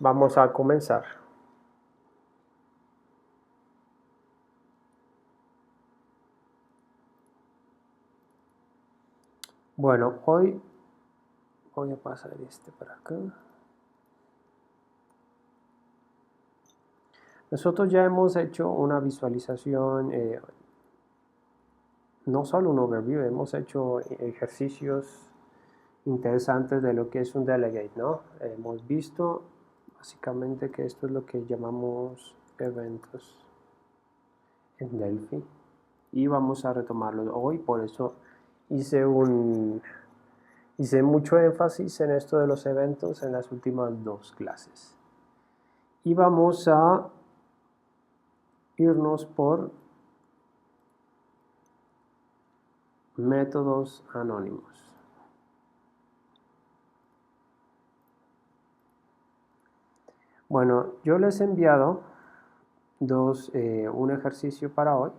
Vamos a comenzar. Bueno, hoy voy a pasar este para acá. Nosotros ya hemos hecho una visualización, no solo un overview, hemos hecho ejercicios interesantes de lo que es un delegate, ¿no? Hemos visto básicamente que esto es lo que llamamos eventos en Delphi y vamos a retomarlo hoy, por eso hice mucho énfasis en esto de los eventos en las últimas dos clases. Y vamos a irnos por métodos anónimos. Bueno, yo les he enviado un ejercicio para hoy,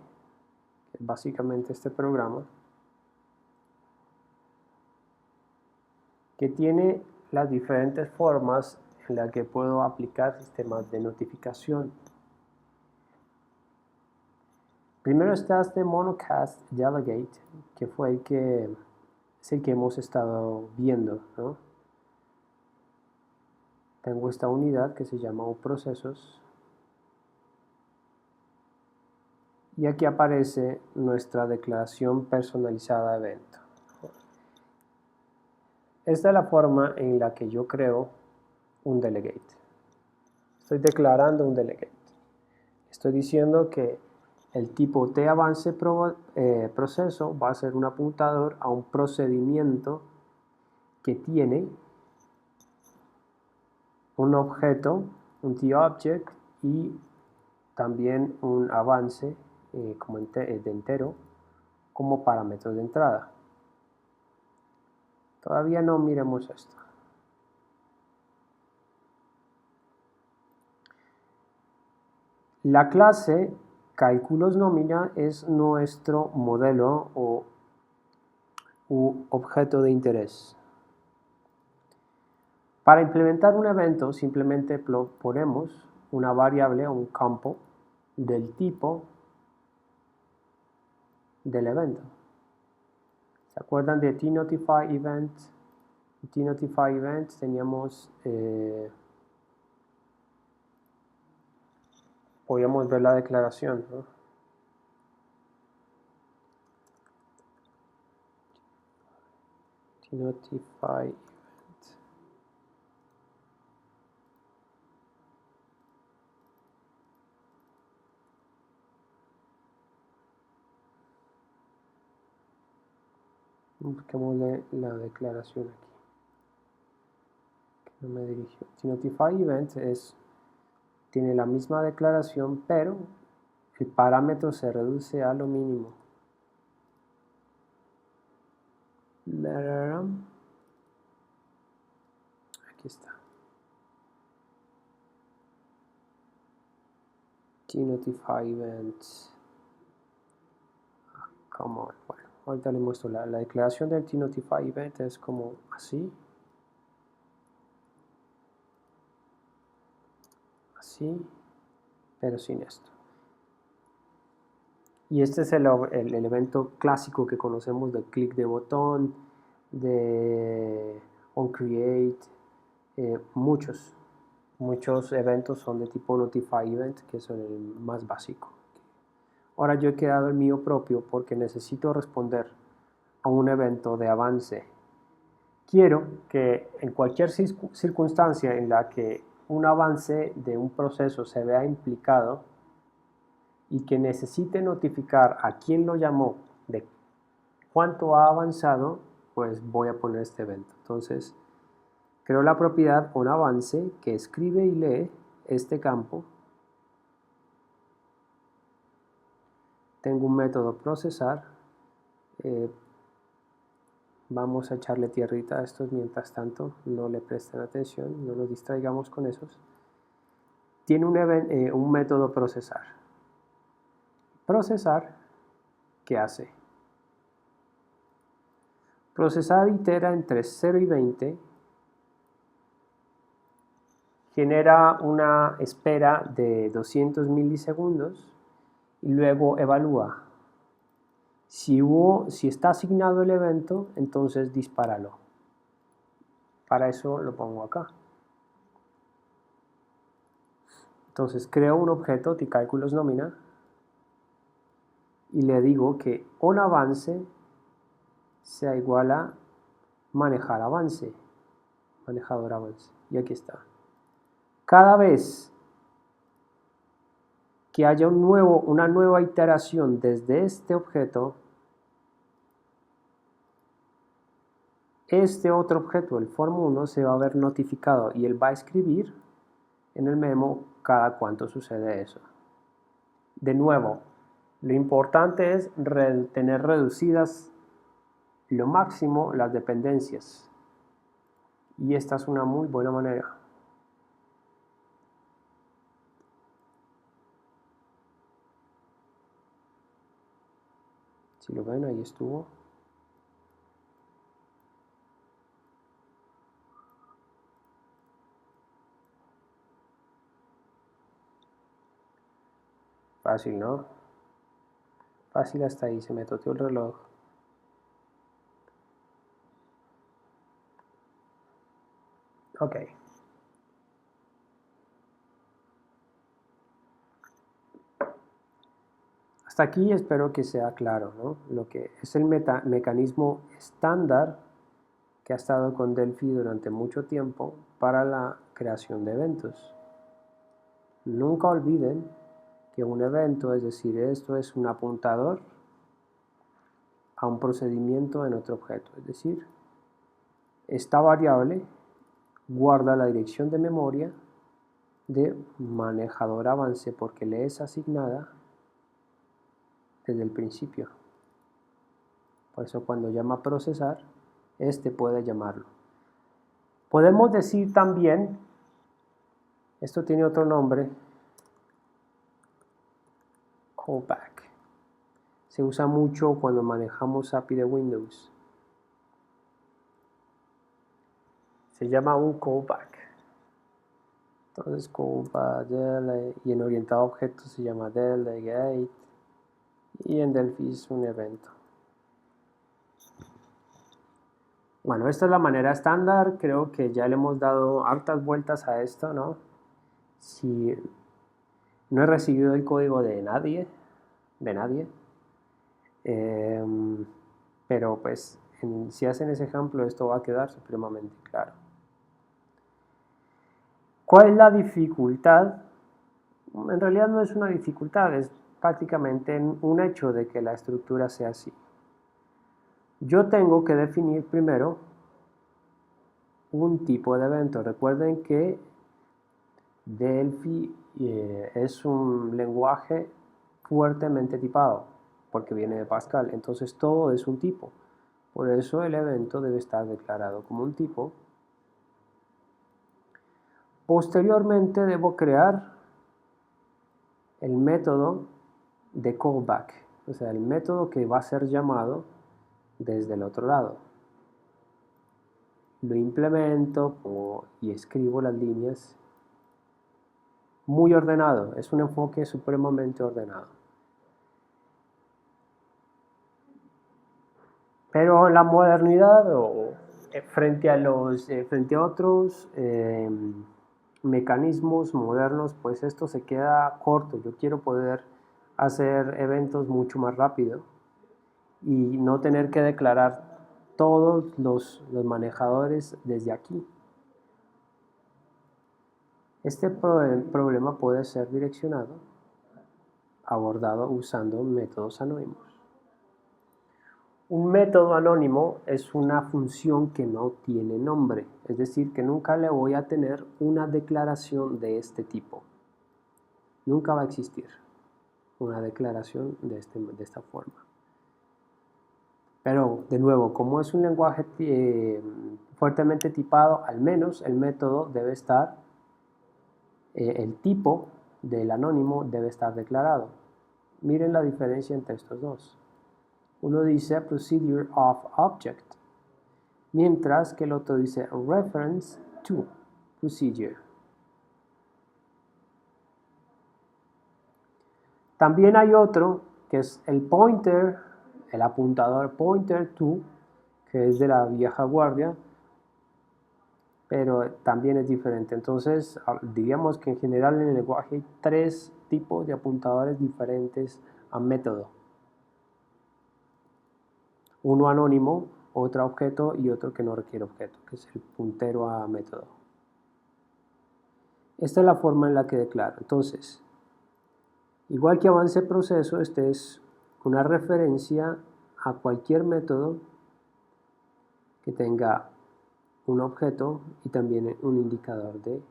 que es básicamente este programa, que tiene las diferentes formas en las que puedo aplicar sistemas de notificación. Primero está este monocast delegate, que es el que hemos estado viendo, ¿no? Tengo esta unidad que se llama procesos y aquí aparece nuestra declaración personalizada de evento. Esta es la forma en la que yo creo un delegate. Estoy declarando un delegate. Estoy diciendo que el tipo TAvance proceso va a ser un apuntador a un procedimiento que tiene un objeto, un TObject y también un avance de entero como parámetro de entrada. Todavía no miremos esto. La clase cálculos nómina es nuestro modelo u objeto de interés. Para implementar un evento simplemente ponemos una variable o un campo del tipo del evento. ¿Se acuerdan de tNotify event? En tNotify event teníamos, podíamos ver la declaración, ¿no? tNotify event. Busquemos la declaración aquí. No me dirigió. tNotify event tiene la misma declaración, pero el parámetro se reduce a lo mínimo. Aquí está. tNotify events. Come on. Bueno, ahorita le muestro la declaración del tNotify event es como así. Así, pero sin esto. Y este es el evento clásico que conocemos de clic de botón, de onCreate, muchos eventos son de tipo Notify Event, que son el más básico. Ahora yo he creado el mío propio porque necesito responder a un evento de avance. Quiero que en cualquier circunstancia en la que un avance de un proceso se vea implicado y que necesite notificar a quien lo llamó de cuánto ha avanzado, pues voy a poner este evento. Entonces, creo la propiedad onAvance que escribe y lee este campo. Tengo un método procesar. Vamos a echarle tierrita a estos mientras tanto, no le presten atención, no nos distraigamos con esos. Tiene un método procesar. Procesar, ¿qué hace? Procesar itera entre 0 y 20 genera una espera de 200 milisegundos y luego evalúa. Si está asignado el evento, entonces dispáralo. Para eso lo pongo acá. Entonces creo un objeto tcalculus nómina y le digo que onAvance sea igual a manejar avance, manejador avance. Y aquí está. Cada vez que haya una nueva iteración desde este objeto, este otro objeto, el form1, se va a ver notificado y él va a escribir en el memo cada cuánto sucede eso. De nuevo, lo importante es tener reducidas lo máximo las dependencias. Y esta es una muy buena manera. Si lo ven, ahí estuvo. Fácil, ¿no? Fácil hasta ahí, se me toteó el reloj. Ok. Hasta aquí espero que sea claro, ¿no? Lo que es el mecanismo estándar que ha estado con Delphi durante mucho tiempo para la creación de eventos. Nunca olviden que un evento, es decir, esto es un apuntador a un procedimiento en otro objeto. Es decir, esta variable guarda la dirección de memoria de manejador avance porque le es asignada desde el principio. Por eso cuando llama procesar, este puede llamarlo. Podemos decir también, esto tiene otro nombre, callback. Se usa mucho cuando manejamos API de Windows. Se llama un callback. Entonces callback y en orientado a objetos se llama delegate y en Delphi es un evento. Bueno, esta es la manera estándar, creo que ya le hemos dado hartas vueltas a esto, ¿no? Si no he recibido el código de nadie, pero pues si hacen ese ejemplo esto va a quedar supremamente claro. ¿Cuál es la dificultad? En realidad no es una dificultad, es prácticamente un hecho de que la estructura sea así. Yo tengo que definir primero un tipo de evento. Recuerden que Delphi es un lenguaje fuertemente tipado porque viene de Pascal, entonces todo es un tipo. Por eso el evento debe estar declarado como un tipo. Posteriormente debo crear el método de callback, o sea, el método que va a ser llamado desde el otro lado. Lo implemento y escribo las líneas muy ordenado, es un enfoque supremamente ordenado. Pero en la modernidad frente a otros mecanismos modernos, pues esto se queda corto. Yo quiero poder hacer eventos mucho más rápido y no tener que declarar todos los manejadores desde aquí. Este problema puede ser abordado usando métodos anónimos. Un método anónimo es una función que no tiene nombre, es decir, que nunca le voy a tener una declaración de este tipo. Nunca va a existir una declaración de esta forma. Pero, de nuevo, como es un lenguaje fuertemente tipado, al menos el método debe estar, el tipo del anónimo debe estar declarado. Miren la diferencia entre estos dos. Uno dice procedure of object, mientras que el otro dice reference to procedure. También hay otro que es el pointer, el apuntador pointer to, que es de la vieja guardia, pero también es diferente. Entonces, diríamos que en general en el lenguaje hay 3 tipos de apuntadores diferentes a método. Uno anónimo, otro a objeto y otro que no requiere objeto, que es el puntero a método. Esta es la forma en la que declaro. Entonces, igual que avance proceso, este es una referencia a cualquier método que tenga un objeto y también un indicador de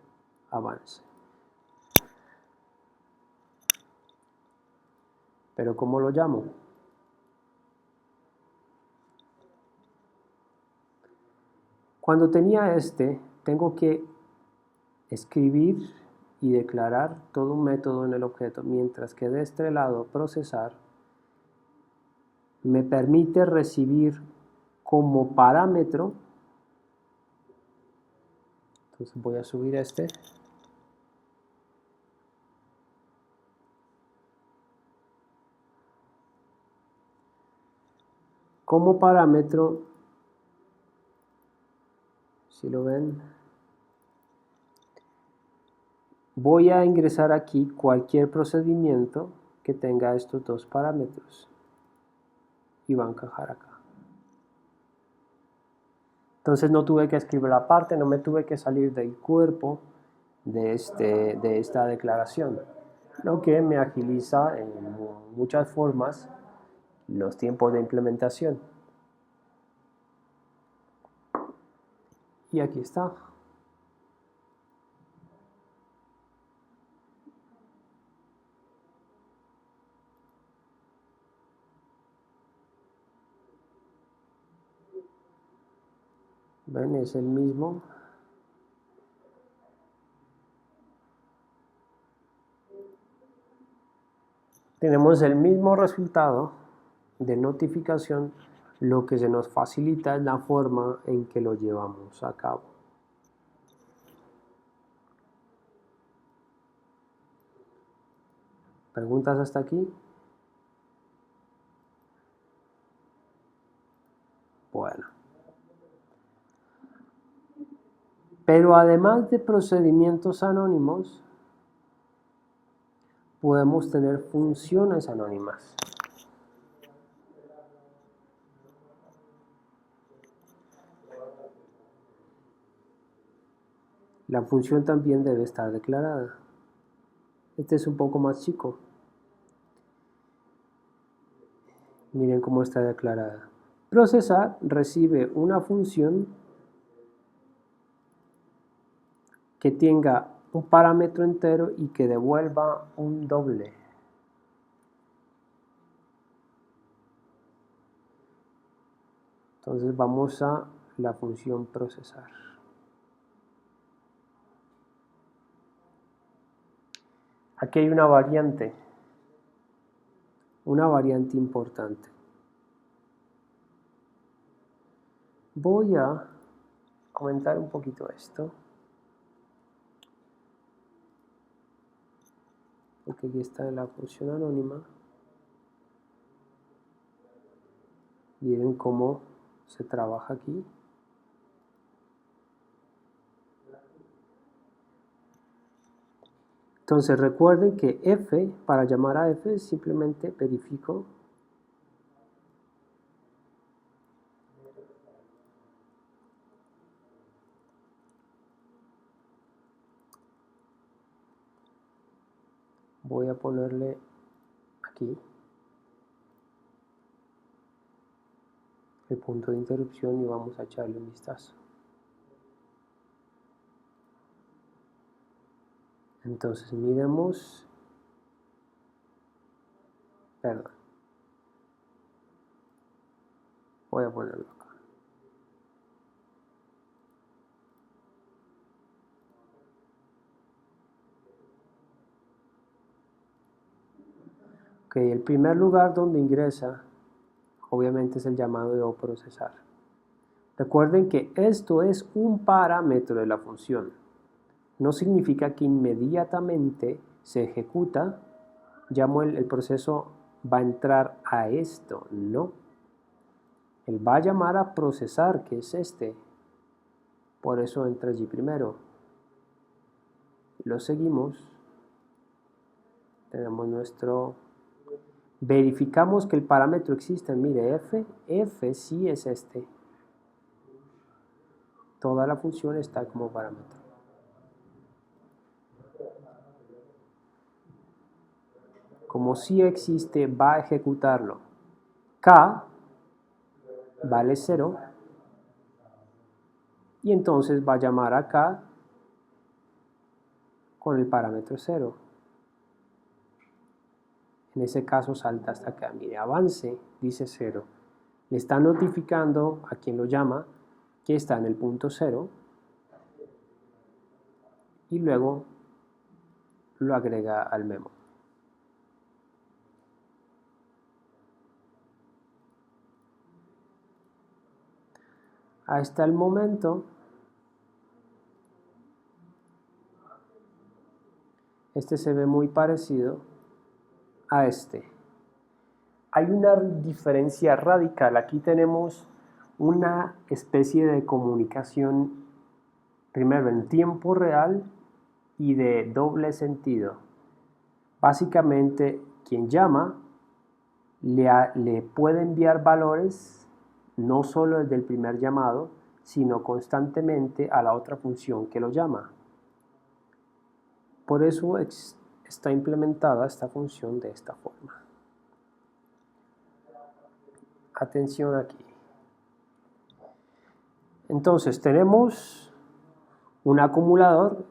avance. Pero ¿cómo lo llamo? Cuando tenía tengo que escribir y declarar todo un método en el objeto, mientras que de este lado, procesar, me permite recibir como parámetro. Entonces voy a subir como parámetro, si lo ven, voy a ingresar aquí cualquier procedimiento que tenga estos 2 parámetros y va a encajar acá. Entonces no tuve que escribir la parte, no me tuve que salir del cuerpo de esta declaración, lo que me agiliza en muchas formas los tiempos de implementación. Y aquí está. ¿Ven? Es el mismo. Tenemos el mismo resultado de notificación, lo que se nos facilita es la forma en que lo llevamos a cabo. ¿Preguntas hasta aquí? Bueno. Pero además de procedimientos anónimos, podemos tener funciones anónimas. La función también debe estar declarada. Este es un poco más chico. Miren cómo está declarada. Procesar recibe una función que tenga un parámetro entero y que devuelva un doble. Entonces vamos a la función procesar. Aquí hay una variante importante. Voy a comentar un poquito esto, porque aquí está la función anónima. Miren cómo se trabaja aquí. Entonces recuerden que f, para llamar a f, simplemente verifico voy a ponerle aquí el punto de interrupción y vamos a echarle un vistazo. Entonces miremos, perdón, voy a ponerlo acá. Ok, el primer lugar donde ingresa obviamente es el llamado de procesar. Recuerden que esto es un parámetro de la función. No significa que inmediatamente se ejecuta llamo el proceso va a entrar a esto, no. Él va a llamar a procesar, que es este. Por eso entra allí primero. Lo seguimos. Tenemos nuestro... Verificamos que el parámetro existe. Mire, f sí es este. Toda la función está como parámetro. Como sí existe, va a ejecutarlo. K vale 0. Y entonces va a llamar a K con el parámetro 0. En ese caso salta hasta acá. Mire, avance, dice 0. Le está notificando a quien lo llama que está en el punto 0. Y luego lo agrega al memo. Hasta el momento, este se ve muy parecido a este. Hay una diferencia radical. Aquí tenemos una especie de comunicación, primero en tiempo real y de doble sentido. Básicamente, quien llama le puede enviar valores no solo desde el primer llamado, sino constantemente a la otra función que lo llama. Por eso está implementada esta función de esta forma. Atención aquí. Entonces tenemos un acumulador.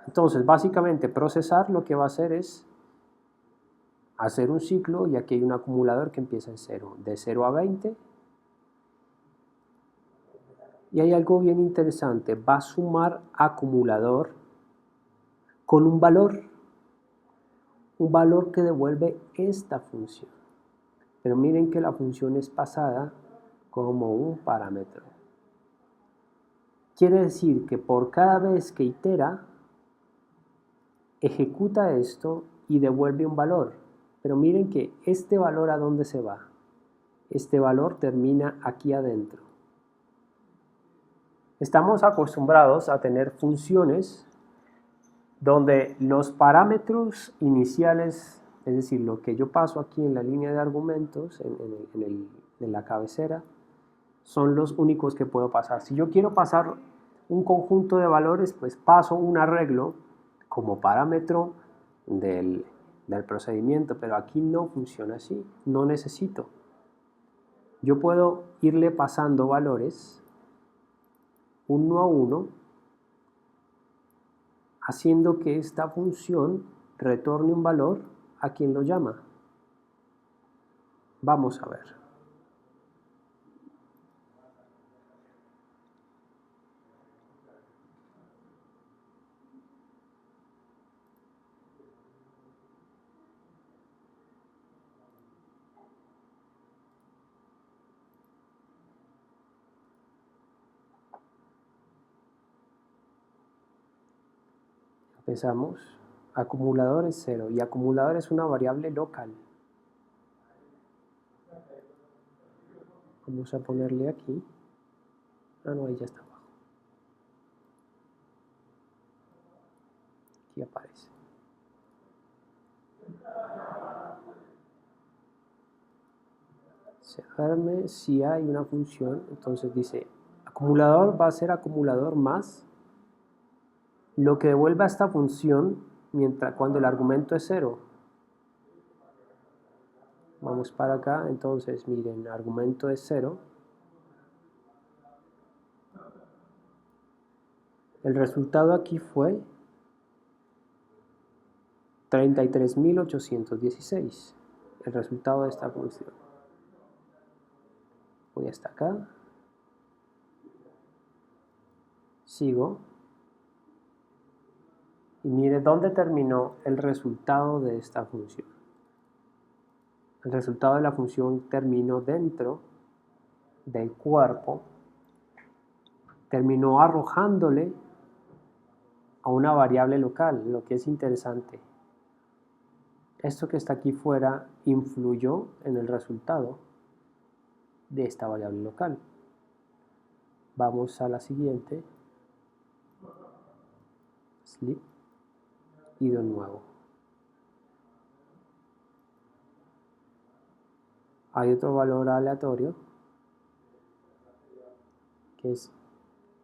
Entonces básicamente procesar lo que va a hacer es hacer un ciclo, y aquí hay un acumulador que empieza en 0, de 0 a 20. Y hay algo bien interesante, va a sumar acumulador con un valor que devuelve esta función. Pero miren que la función es pasada como un parámetro. Quiere decir que por cada vez que itera, ejecuta esto y devuelve un valor. Pero miren que este valor, ¿a dónde se va? Este valor termina aquí adentro. Estamos acostumbrados a tener funciones donde los parámetros iniciales, es decir, lo que yo paso aquí en la línea de argumentos, en la cabecera, son los únicos que puedo pasar. Si yo quiero pasar un conjunto de valores, pues paso un arreglo como parámetro del procedimiento, pero aquí no funciona así, no necesito. Yo puedo irle pasando valores uno a uno, haciendo que esta función retorne un valor a quien lo llama. Vamos a ver. Empezamos. Acumulador es 0 y acumulador es una variable local. Vamos a ponerle aquí. Ah, no, ahí ya está abajo. Aquí aparece. Cerrarme si hay una función, entonces dice acumulador va a ser acumulador más lo que devuelva esta función cuando el argumento es 0. Vamos para acá, entonces miren, argumento es 0. El resultado aquí fue 33.816, el resultado de esta función. Voy hasta acá, sigo, y mire dónde terminó el resultado de esta función. El resultado de la función terminó dentro del cuerpo, terminó arrojándole a una variable local, lo que es interesante. esto que está aquí fuera influyó en el resultado de esta variable local. Vamos a la siguiente, sleep, y de nuevo. Hay otro valor aleatorio que es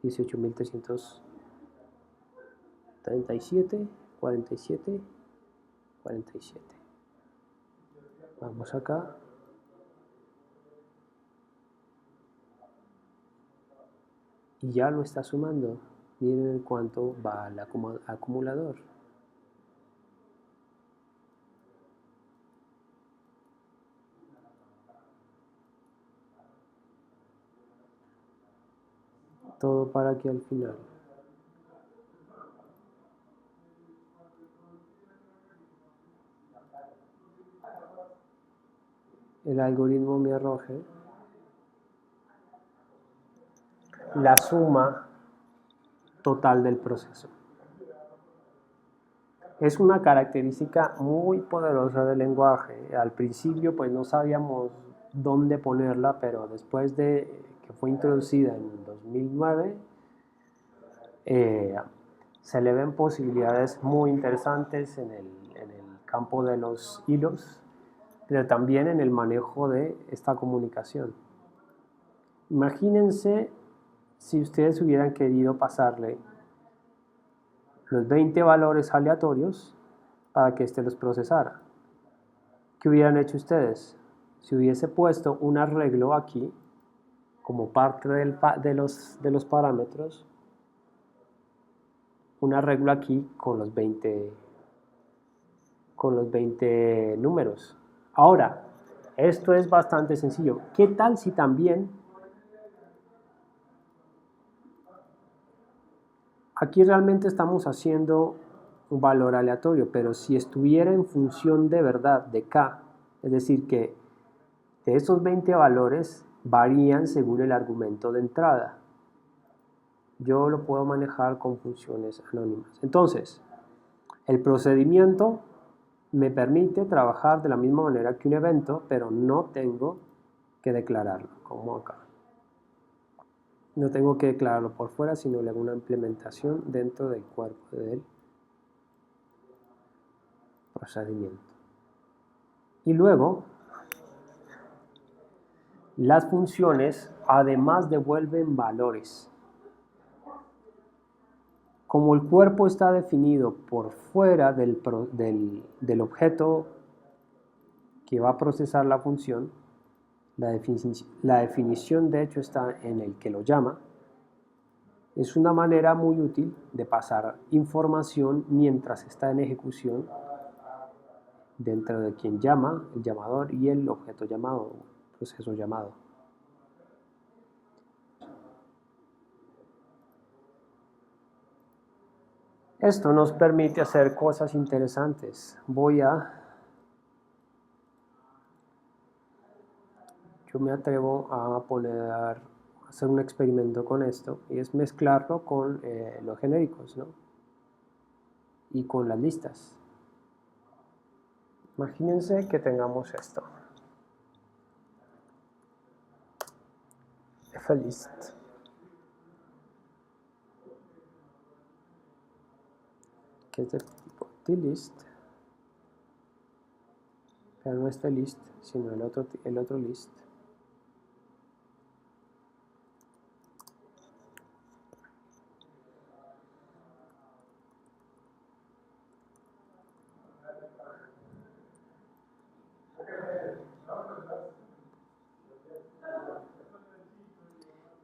18.337, 47, 47. Vamos acá. Y ya lo está sumando. Miren en cuánto va al acumulador. Todo para que al final el algoritmo me arroje la suma total del proceso. Es una característica muy poderosa del lenguaje. Al principio pues no sabíamos dónde ponerla, pero después de que fue introducida en 2009, se le ven posibilidades muy interesantes en el campo de los hilos, pero también en el manejo de esta comunicación. Imagínense si ustedes hubieran querido pasarle los 20 valores aleatorios para que éste los procesara. ¿Qué hubieran hecho ustedes? Si hubiese puesto un arreglo aquí como parte de los parámetros, un arreglo aquí con los 20 números. Ahora, esto es bastante sencillo. ¿Qué tal si también aquí realmente estamos haciendo un valor aleatorio, pero si estuviera en función de verdad de k, es decir, que de esos 20 valores varían según el argumento de entrada, yo lo puedo manejar con funciones anónimas. Entonces, el procedimiento me permite trabajar de la misma manera que un evento, pero no tengo que declararlo, como acá. No tengo que declararlo por fuera, sino le hago una implementación dentro del cuerpo del procedimiento. Y luego, las funciones además devuelven valores. Como el cuerpo está definido por fuera del objeto que va a procesar la función, la definición de hecho está en el que lo llama, es una manera muy útil de pasar información mientras está en ejecución dentro de quien llama, el llamador y el objeto llamado, proceso llamado. Esto nos permite hacer cosas interesantes. Yo me atrevo a hacer un experimento con esto y es mezclarlo con los genéricos, ¿no? Y con las listas. Imagínense que tengamos esto. Flist. Que es de tipo tlist. Pero no este list, sino el otro list.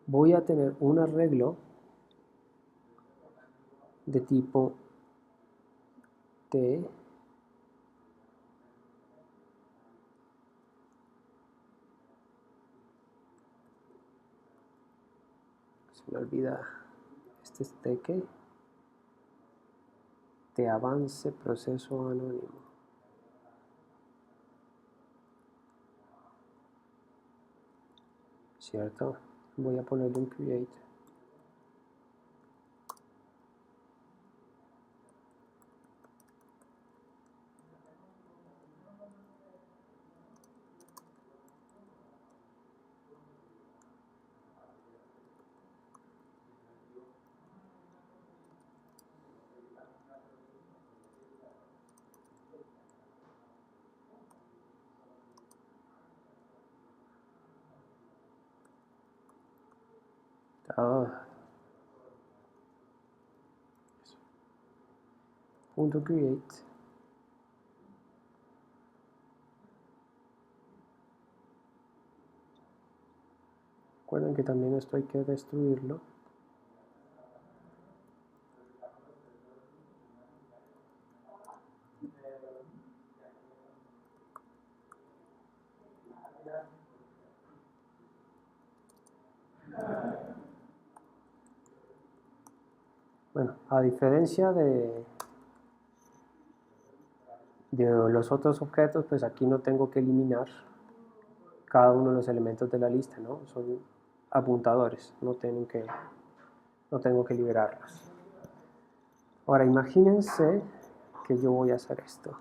Voy a tener un arreglo de tipo T se me olvida este es T avance proceso anónimo. ¿Cierto? Voy a ponerle un create. punto create. Recuerden que también esto hay que destruirlo. Bueno, a diferencia de los otros objetos, pues aquí no tengo que eliminar cada uno de los elementos de la lista, ¿no? Son apuntadores, no tengo que liberarlos. Ahora imagínense que yo voy a hacer esto.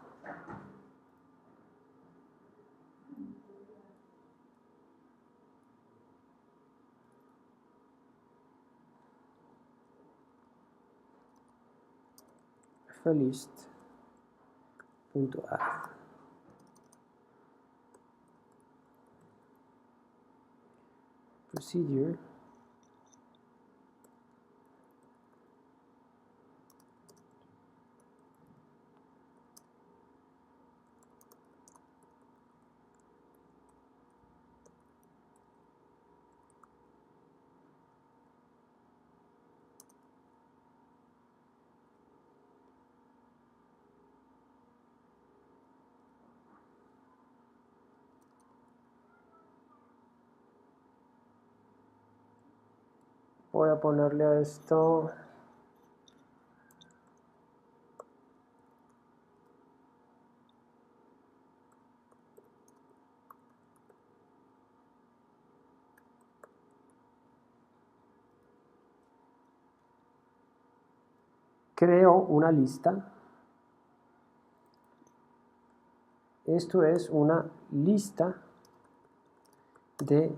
flist.add. Procedure. Voy a ponerle a esto creo una lista. Esto es una lista de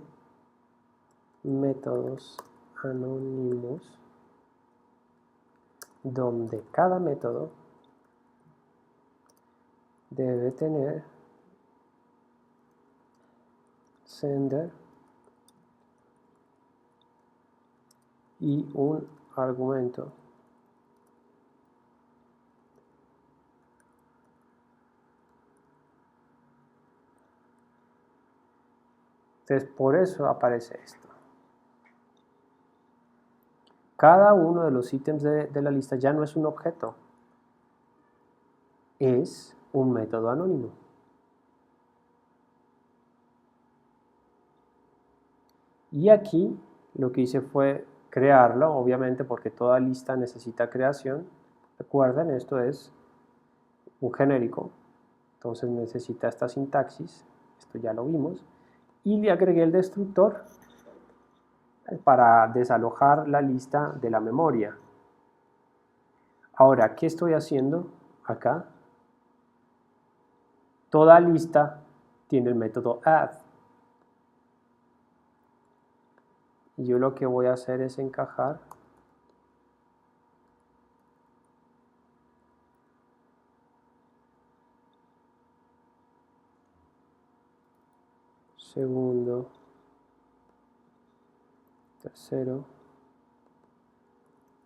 métodos anónimos donde cada método debe tener sender y un argumento entonces por eso aparece esto. Cada uno de los ítems de la lista ya no es un objeto, es un método anónimo. Y aquí lo que hice fue crearlo, obviamente porque toda lista necesita creación. Recuerden, esto es un genérico, entonces necesita esta sintaxis, esto ya lo vimos, y le agregué el destructor para desalojar la lista de la memoria. Ahora, ¿qué estoy haciendo acá? Toda lista tiene el método add. Y yo lo que voy a hacer es encajar segundo, tercero,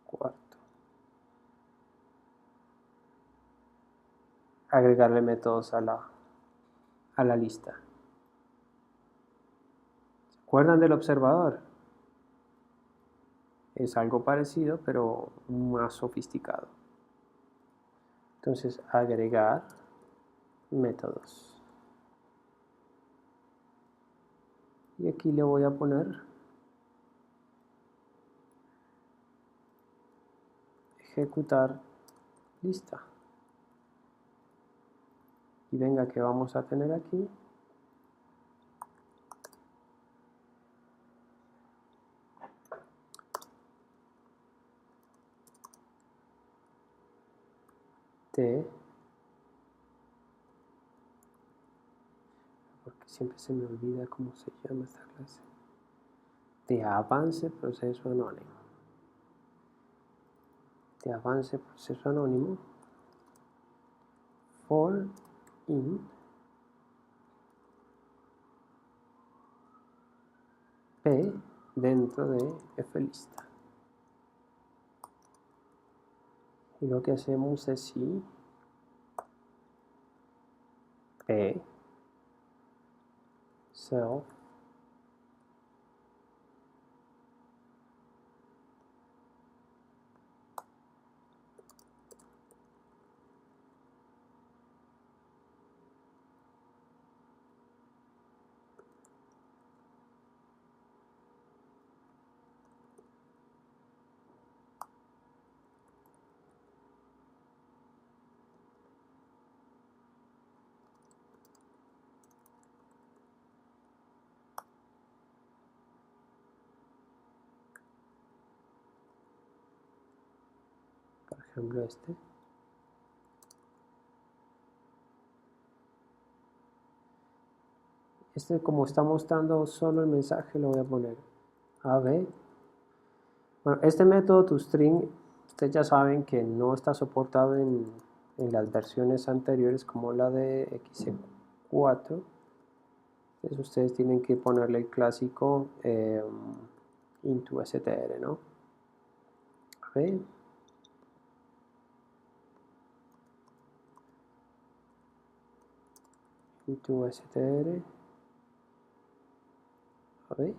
cuarto. Agregarle métodos a la lista. ¿Se acuerdan del observador? Es algo parecido, pero más sofisticado. Entonces, agregar métodos. Y aquí le voy a poner ejecutar lista. Y venga, que vamos a tener aquí. Porque siempre se me olvida cómo se llama esta clase. De avance proceso anónimo. De avance proceso anónimo. For in P dentro de flista. Y lo que hacemos es si p self por ejemplo como está mostrando solo el mensaje, lo voy a poner AB. Bueno, este método toString, ustedes ya saben que no está soportado en las versiones anteriores como la de XC4. Entonces ustedes tienen que ponerle el clásico into str, ¿no? AB. Into str. AB.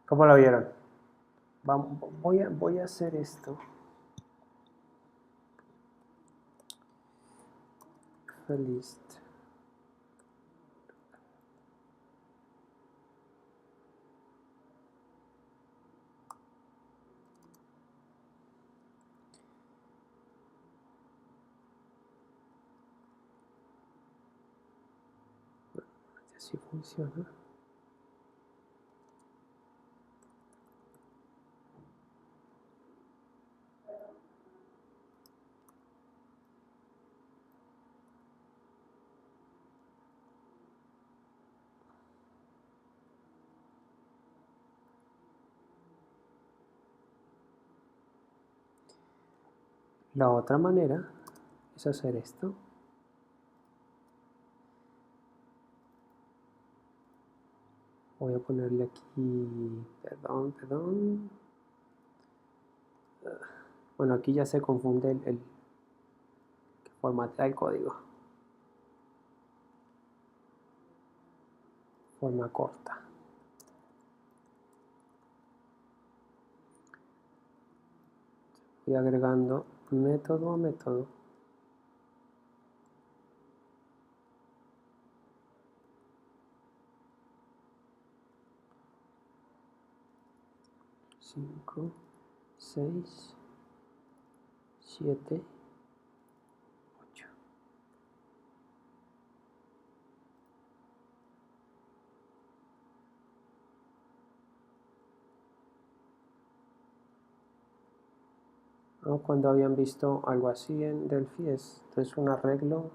¿Cómo lo vieron? Voy a hacer esto. List. Así funciona. La otra manera es hacer esto. Voy a ponerle aquí, perdón. Bueno, aquí ya se confunde el que formatea el código. Forma corta. Voy agregando método a método. Cinco, 6, 7, 8. Cuando habían visto algo así en Delphi, esto es un arreglo.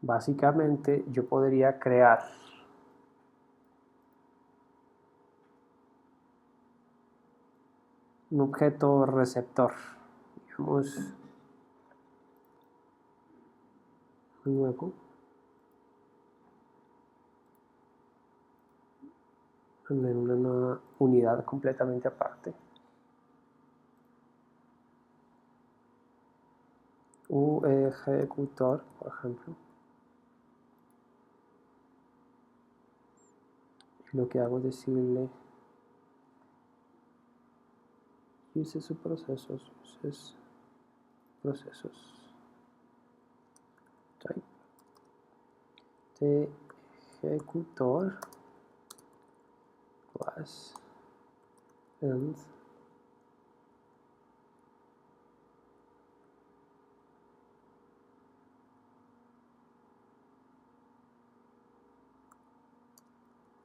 Básicamente yo podría crear un objeto receptor, digamos, nuevo, en una nueva unidad completamente aparte. Ejecutor, por ejemplo. Y lo que hago es decirle use sus procesos, type de ejecutor class and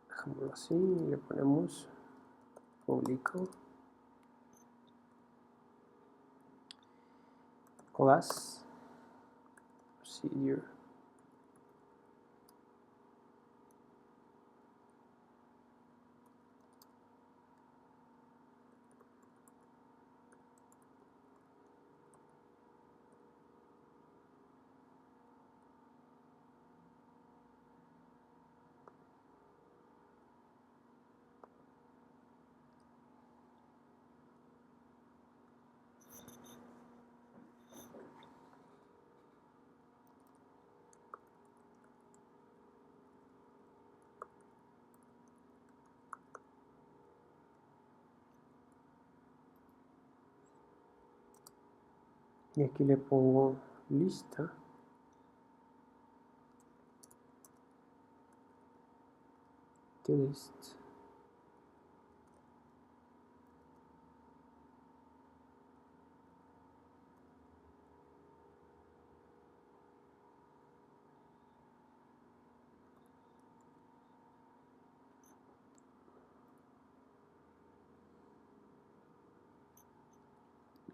dejámoslo así y le ponemos público class procedure. Y aquí le pongo lista. To list.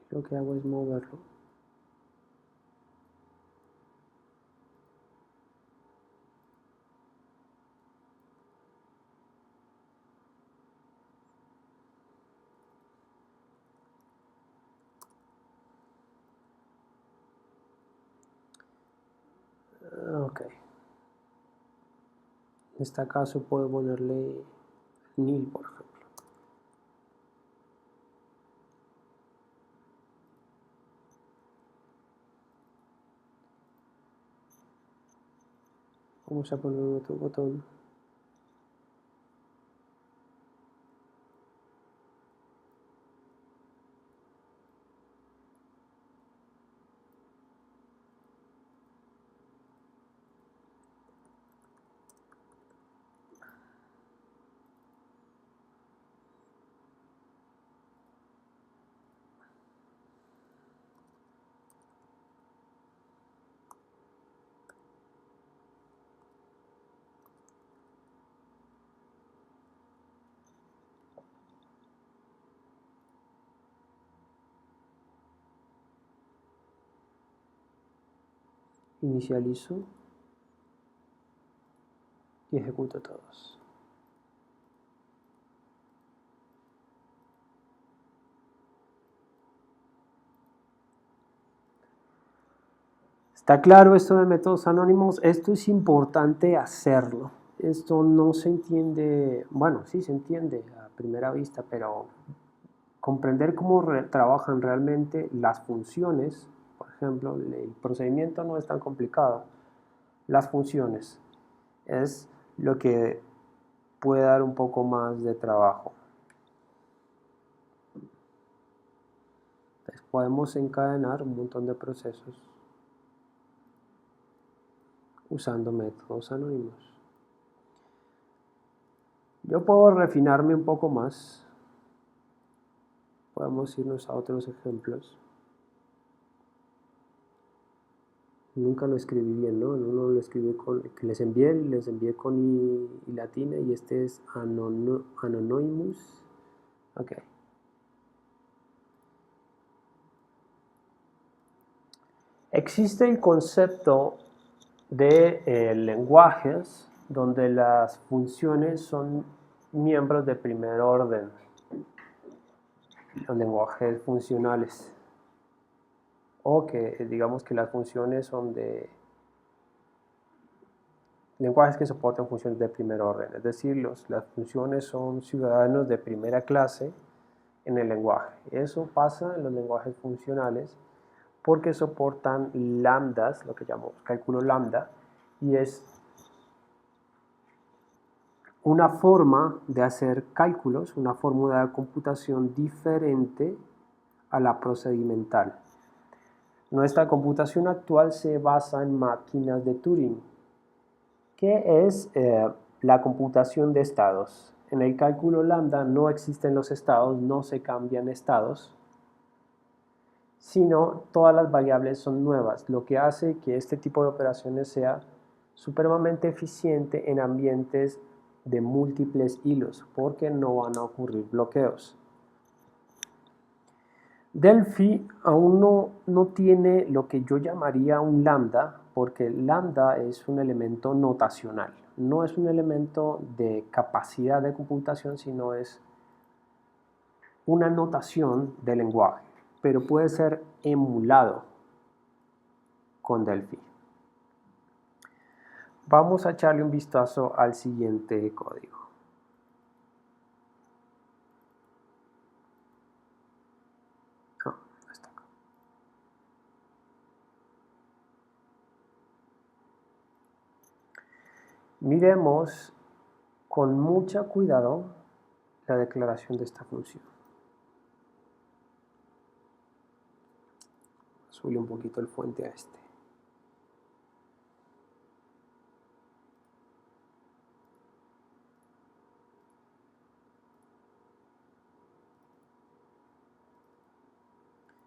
Lo que hago es moverlo. Ok. En este caso puedo ponerle nil, por ejemplo. Vamos a poner otro botón. Inicializo y ejecuto todos. ¿Está claro esto de métodos anónimos? Esto es importante hacerlo. Esto no se entiende, bueno, sí se entiende a primera vista, pero comprender cómo trabajan realmente las funciones, por ejemplo, el procedimiento no es tan complicado. Las funciones es lo que puede dar un poco más de trabajo. Entonces podemos encadenar un montón de procesos usando métodos anónimos. Yo puedo refinarme un poco más. Podemos irnos a otros ejemplos. Nunca lo escribí bien, ¿no? Uno lo escribí con, que les envié con I latina y este es Anonymous. Ok. Existe el concepto de lenguajes donde las funciones son miembros de primer orden, los lenguajes funcionales, o que digamos que las funciones son de lenguajes que soportan funciones de primer orden, es decir, las funciones son ciudadanos de primera clase en el lenguaje. Eso pasa en los lenguajes funcionales porque soportan lambdas, lo que llamamos cálculo lambda, y es una forma de hacer cálculos, una fórmula de computación diferente a la procedimental. Nuestra computación actual se basa en máquinas de Turing, que es la computación de estados. En el cálculo lambda no existen los estados, no se cambian estados, sino todas las variables son nuevas, lo que hace que este tipo de operaciones sea supremamente eficiente en ambientes de múltiples hilos, porque no van a ocurrir bloqueos. Delphi aún no tiene lo que yo llamaría un lambda, porque lambda es un elemento notacional, no es un elemento de capacidad de computación, sino es una notación de lenguaje, pero puede ser emulado con Delphi. Vamos a echarle un vistazo al siguiente código. Está acá. Miremos con mucho cuidado la declaración de esta función. Subir un poquito el fuente a este.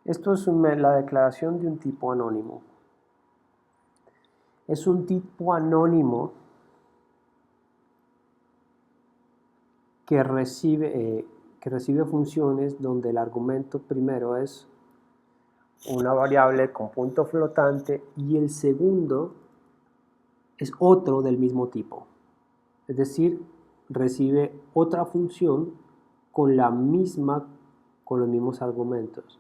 Esto es la declaración de un tipo anónimo. Es un tipo anónimo que recibe funciones donde el argumento primero es una variable con punto flotante y el segundo es otro del mismo tipo. Es decir, recibe otra función con los mismos argumentos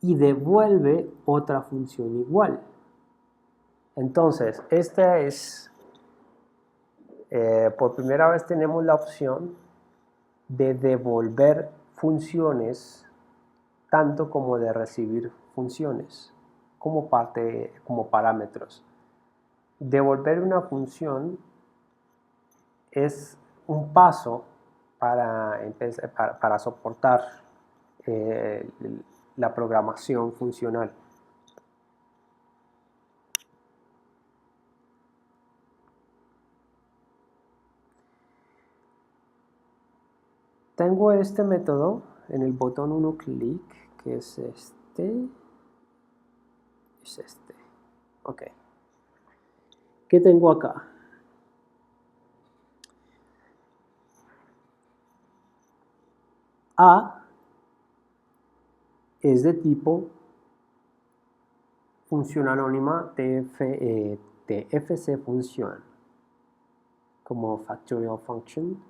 y devuelve otra función igual. Entonces, esta es, por primera vez tenemos la opción de devolver funciones tanto como de recibir funciones como parámetros. Devolver una función es un paso para soportar la programación funcional. Tengo este método en el botón 1 clic, que es este. Es este. Ok. ¿Qué tengo acá? A es de tipo función anónima TFC función, como factorial function.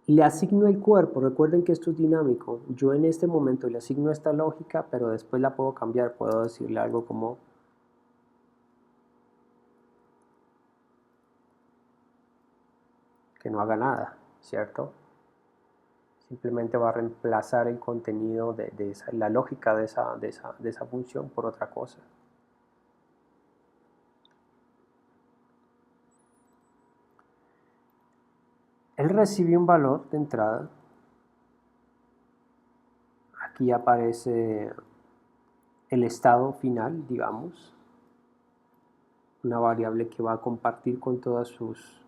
Le asigno el cuerpo, recuerden que esto es dinámico. Yo en este momento le asigno esta lógica, pero después la puedo cambiar. Puedo decirle algo como que no haga nada, ¿cierto? Simplemente va a reemplazar el contenido la lógica de esa función por otra cosa. Él recibe un valor de entrada. Aquí aparece el estado final, digamos. Una variable que va a compartir con todos sus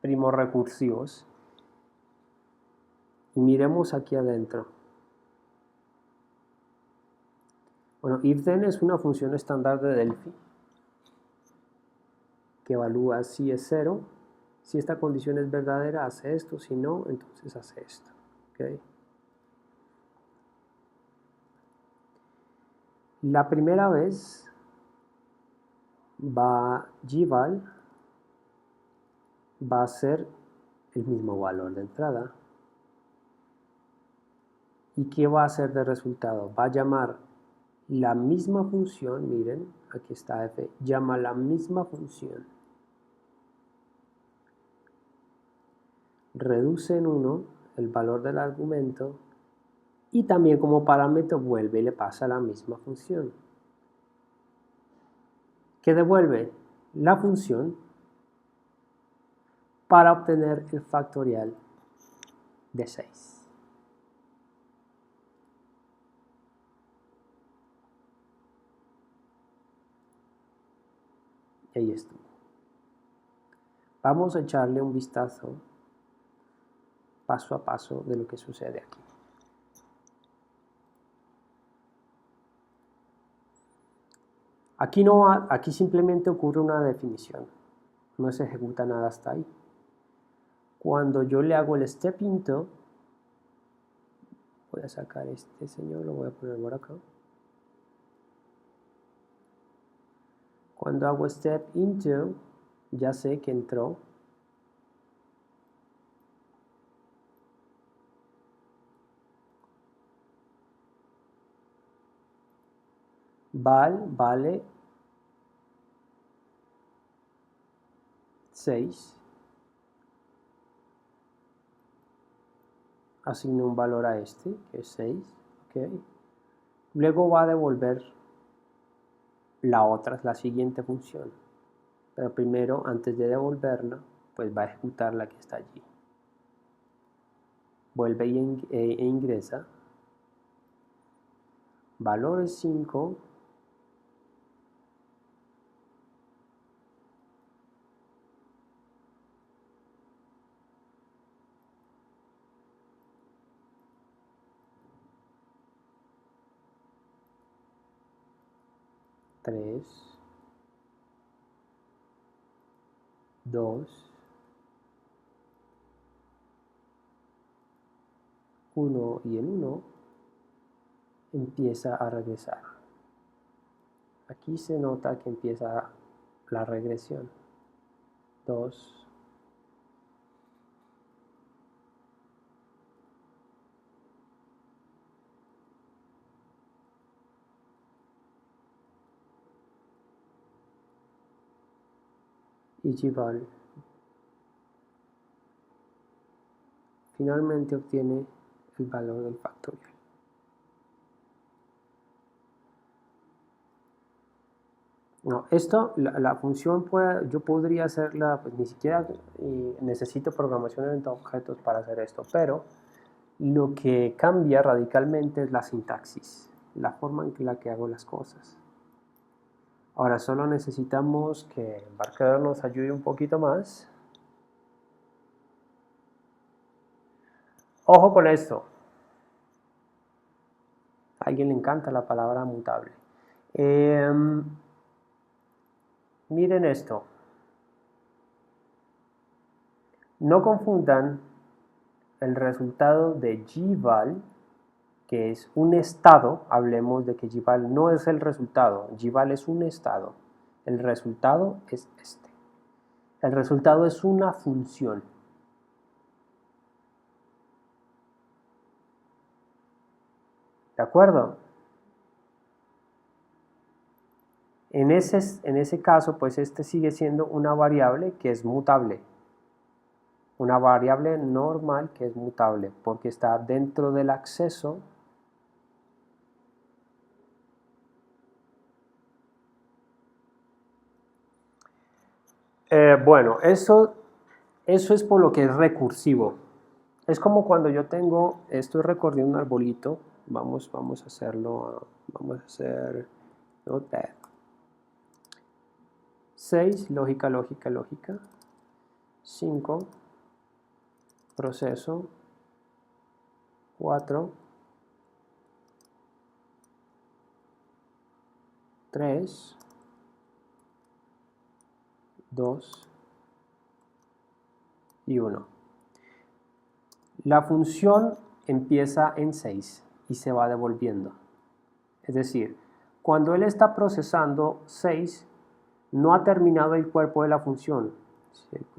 primos recursivos. Y miremos aquí adentro. Bueno, if-then es una función estándar de Delphi que evalúa si es 0. Si esta condición es verdadera, hace esto. Si no, entonces hace esto. ¿Okay? La primera vez gval va a ser el mismo valor de entrada. ¿Y qué va a hacer de resultado? Va a llamar la misma función, miren, aquí está f, llama la misma función. Reduce en 1 el valor del argumento y también como parámetro vuelve y le pasa la misma función. ¿Qué devuelve? La función para obtener el factorial de 6. Y ahí estuvo. Vamos a echarle un vistazo paso a paso de lo que sucede aquí. Aquí simplemente ocurre una definición, no se ejecuta nada hasta ahí. Cuando yo le hago el step into, voy a sacar este señor, lo voy a poner por acá. Cuando hago step into, ya sé que entró. Val vale 6. Asigno un valor a este, que es 6. Okay. Luego va a devolver la siguiente función. Pero primero, antes de devolverla, pues va a ejecutar la que está allí. Vuelve e ingresa. Valor es 5. Tres, 2, 1 y el 1 empieza a regresar. Aquí se nota que empieza la regresión. 2, y Gval finalmente obtiene el valor del factorial. No, esto, la función yo podría hacerla, pues ni siquiera necesito programación orientada a objetos para hacer esto, pero lo que cambia radicalmente es la sintaxis, la forma en la que hago las cosas. Ahora solo necesitamos que Embarcador nos ayude un poquito más. Ojo con esto. A alguien le encanta la palabra mutable. Miren esto. No confundan el resultado de Gval, que es un estado. Hablemos de que Gval no es el resultado. Gval es un estado. El resultado es este. El resultado es una función. ¿De acuerdo? En ese caso, pues este sigue siendo una variable que es mutable. Una variable normal que es mutable, porque está dentro del acceso bueno, eso es por lo que es recursivo. Es como cuando yo estoy recorriendo un arbolito. Vamos a hacerlo, vamos a hacer Notepad. 6, lógica, lógica, lógica. 5, proceso. 4, 3, 2 y 1. La función empieza en 6 y se va devolviendo. Es decir, cuando él está procesando 6, no ha terminado el cuerpo de la función.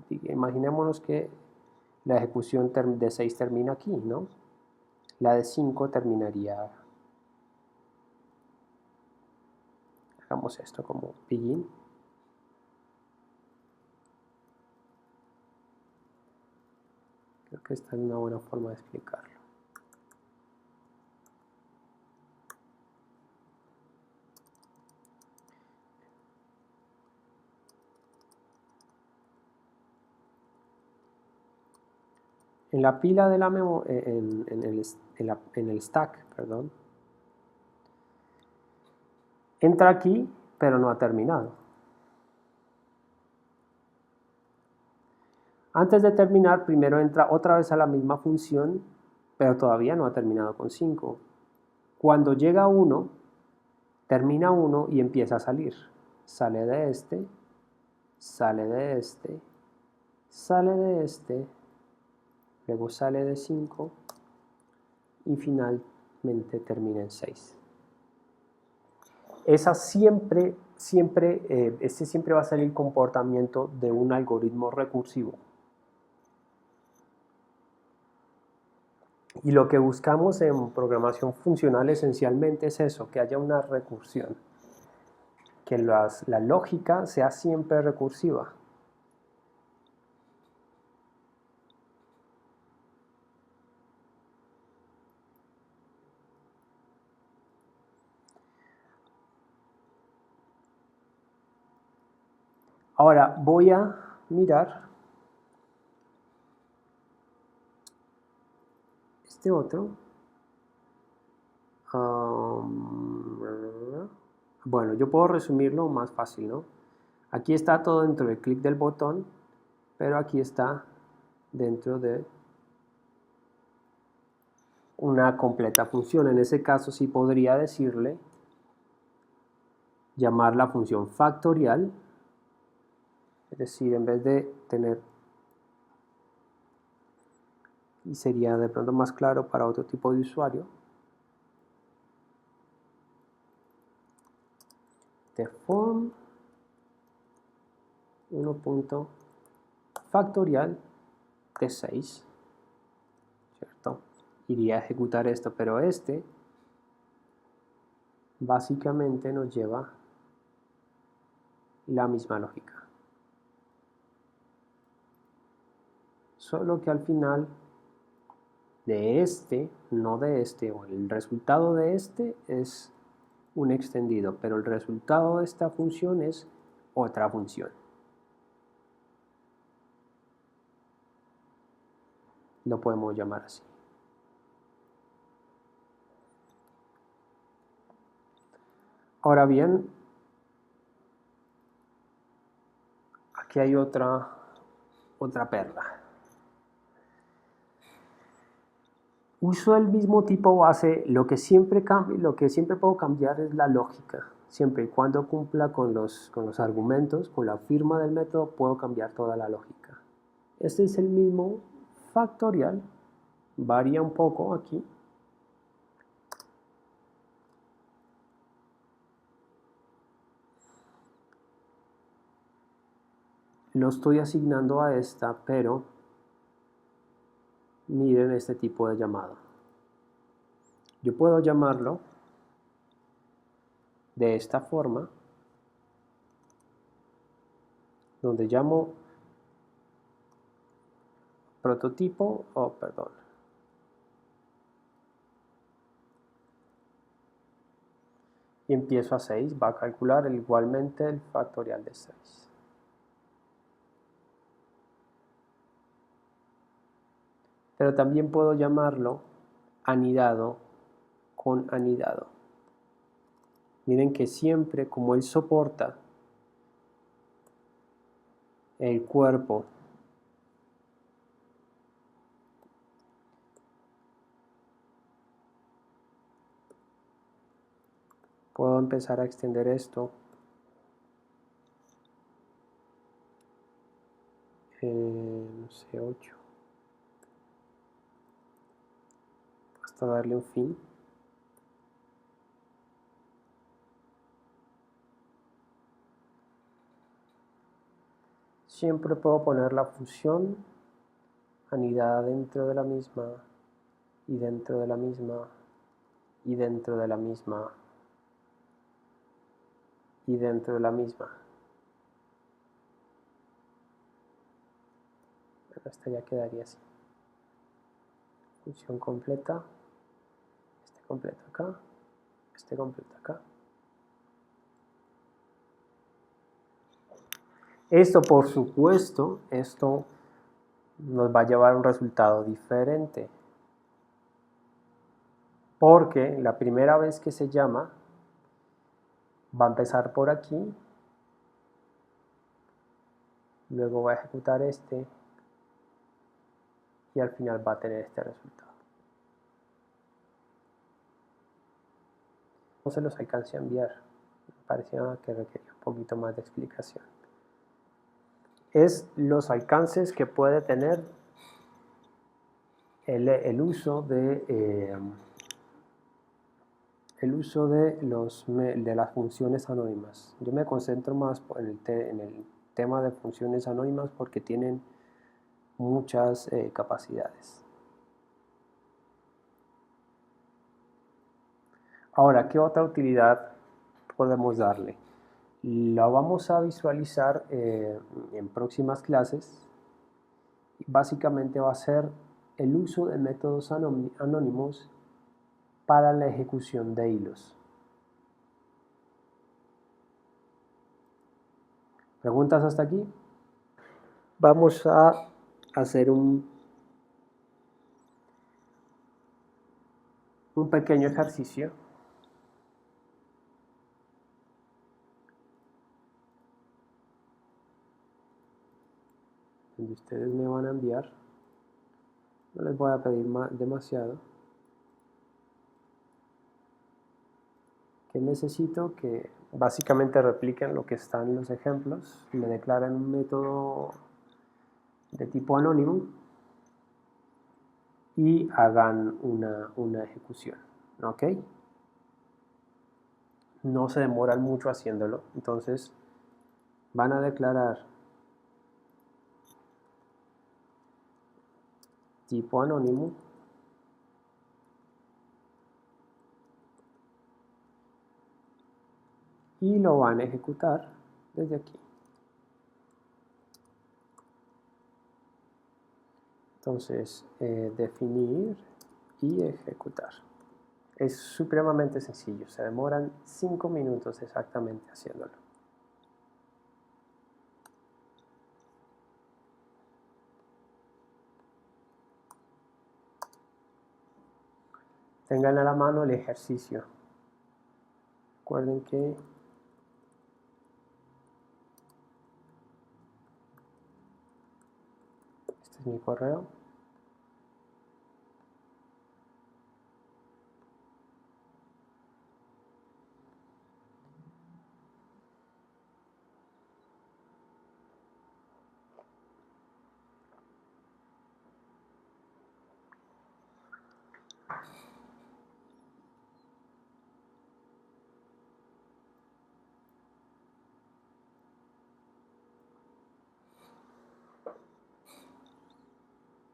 Imaginémonos que la ejecución de 6 termina aquí, ¿no? La de 5 terminaría. Hagamos esto como begin. Creo que esta es una buena forma de explicarlo. En la pila de la memoria, en el stack, perdón, entra aquí, pero no ha terminado. Antes de terminar, primero entra otra vez a la misma función, pero todavía no ha terminado con 5. Cuando llega a 1, termina 1 y empieza a salir. Sale de este, sale de este, sale de este, luego sale de 5 y finalmente termina en 6. Esa siempre va a ser el comportamiento de un algoritmo recursivo. Y lo que buscamos en programación funcional esencialmente es eso, que haya una recursión, que la lógica sea siempre recursiva. Ahora voy a mirar este otro. Bueno, yo puedo resumirlo más fácil, ¿no? Aquí está todo dentro del clic del botón, pero aquí está dentro de una completa función. En ese caso sí podría decirle, llamar la función factorial, es decir, en vez de tener, y sería de pronto más claro para otro tipo de usuario, de form 1.factorial de 6, ¿cierto? Iría a ejecutar esto, pero este básicamente nos lleva la misma lógica. Solo que al final de este, no de este, o el resultado de este es un extendido, pero el resultado de esta función es otra función. Lo podemos llamar así. Ahora bien, aquí hay otra perla. Uso el mismo tipo base, lo que siempre puedo cambiar es la lógica. Siempre y cuando cumpla con los argumentos, con la firma del método, puedo cambiar toda la lógica. Este es el mismo factorial, varía un poco aquí. Lo estoy asignando a esta, pero miren este tipo de llamado. Yo puedo llamarlo de esta forma, donde llamo prototipo, y empiezo a 6, va a calcular igualmente el factorial de 6. Pero también puedo llamarlo anidado con anidado. Miren que siempre, como él soporta el cuerpo puedo empezar a extender esto no sé, 8 hasta darle un fin. Siempre puedo poner la función anidada dentro de la misma y dentro de la misma y dentro de la misma y dentro de la misma. Pero esta ya quedaría así. Función completa, este completo acá, este completo acá. Esto, por supuesto, esto nos va a llevar a un resultado diferente. Porque la primera vez que se llama, va a empezar por aquí, luego va a ejecutar este, y al final va a tener este resultado. No se los alcancé a enviar, me parecía que requería un poquito más de explicación. Es los alcances que puede tener el uso de las funciones anónimas. Yo me concentro más en el tema de funciones anónimas porque tienen muchas capacidades. Ahora, ¿qué otra utilidad podemos darle? La vamos a visualizar en próximas clases. Básicamente va a ser el uso de métodos anónimos para la ejecución de hilos. ¿Preguntas hasta aquí? Vamos a hacer un pequeño ejercicio. Donde ustedes me van a enviar. No les voy a pedir demasiado. Que necesito que básicamente repliquen lo que está en los ejemplos. Me declaran un método de tipo anónimo y hagan una ejecución. ¿Ok? No se demoran mucho haciéndolo. Entonces van a declarar tipo anónimo y lo van a ejecutar desde aquí. Entonces, definir y ejecutar. Es supremamente sencillo, se demoran 5 minutos exactamente haciéndolo. Tengan a la mano el ejercicio. Recuerden que este es mi correo.